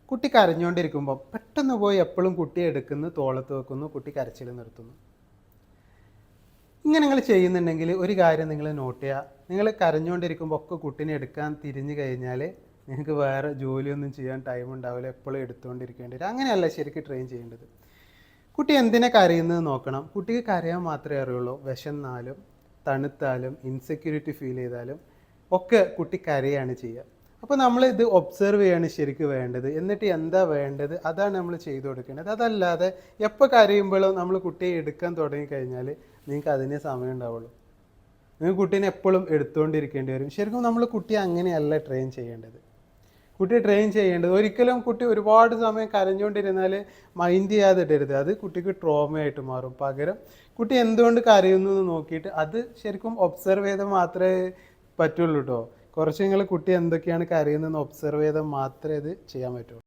കുട്ടി കരഞ്ഞുകൊണ്ടിരിക്കുമ്പോൾ പെട്ടെന്ന് പോയി എപ്പോഴും കുട്ടിയെ എടുക്കുന്നു, തോളത്ത് വെക്കുന്നു, കുട്ടി കരച്ചിൽ നിർത്തുന്നു. ഇങ്ങനെ നിങ്ങൾ ചെയ്യുന്നുണ്ടെങ്കിൽ ഒരു കാര്യം നിങ്ങൾ നോട്ട് ചെയ്യുക. നിങ്ങൾ കരഞ്ഞുകൊണ്ടിരിക്കുമ്പോൾ ഒക്കെ കുട്ടീനെ എടുക്കാൻ തിരിഞ്ഞു കഴിഞ്ഞാൽ നിങ്ങൾക്ക് വേറെ ജോലിയൊന്നും ചെയ്യാൻ ടൈം ഉണ്ടാവില്ല, എപ്പോഴും എടുത്തുകൊണ്ടിരിക്കേണ്ടി വരും. അങ്ങനെയല്ല ശരിക്കും ട്രെയിൻ ചെയ്യേണ്ടത്. കുട്ടി എന്തിനാ കരയുന്നത് നോക്കണം. കുട്ടിക്ക് കരയാൻ മാത്രമേ അറിയുള്ളൂ. വിശന്നാലും തണുത്താലും ഇൻസെക്യൂരിറ്റി ഫീൽ ചെയ്താലും ഒക്കെ കുട്ടി കരയാണ് ചെയ്യുക. അപ്പോൾ നമ്മൾ ഇത് ഒബ്സർവ് ചെയ്യാണ് ശരിക്കും വേണ്ടത്. എന്നിട്ട് എന്താ വേണ്ടത് അതാണ് നമ്മൾ ചെയ്തു കൊടുക്കേണ്ടത്. അതല്ലാതെ എപ്പോൾ കരയുമ്പോഴും നമ്മൾ കുട്ടിയെ എടുക്കാൻ തുടങ്ങിക്കഴിഞ്ഞാൽ നിങ്ങൾക്ക് അതിനേ സമയം ഉണ്ടാവുള്ളൂ. നിങ്ങൾക്ക് കുട്ടീനെ എപ്പോഴും എടുത്തുകൊണ്ടിരിക്കേണ്ടി വരും. ശരിക്കും നമ്മൾ കുട്ടിയെ അങ്ങനെയല്ല ട്രെയിൻ ചെയ്യേണ്ടത്. കുട്ടിയെ ട്രെയിൻ ചെയ്യേണ്ടത് ഒരിക്കലും കുട്ടി ഒരുപാട് സമയം കരഞ്ഞുകൊണ്ടിരുന്നാൽ മൈൻഡ് ചെയ്യാതെ ഇടരുത്. അത് കുട്ടിക്ക് ട്രോമയായിട്ട് മാറും. പകരം കുട്ടി എന്തുകൊണ്ട് കരയുന്നു എന്ന് നോക്കിയിട്ട് അത് ശരിക്കും ഒബ്സർവ് ചെയ്താൽ മാത്രമേ പറ്റുള്ളൂ കേട്ടോ. കുറച്ച് നിങ്ങൾ കുട്ടി എന്തൊക്കെയാണ് കരയുന്നതെന്ന് ഒബ്സർവ് ചെയ്താൽ മാത്രമേ അത് ചെയ്യാൻ പറ്റുള്ളൂ.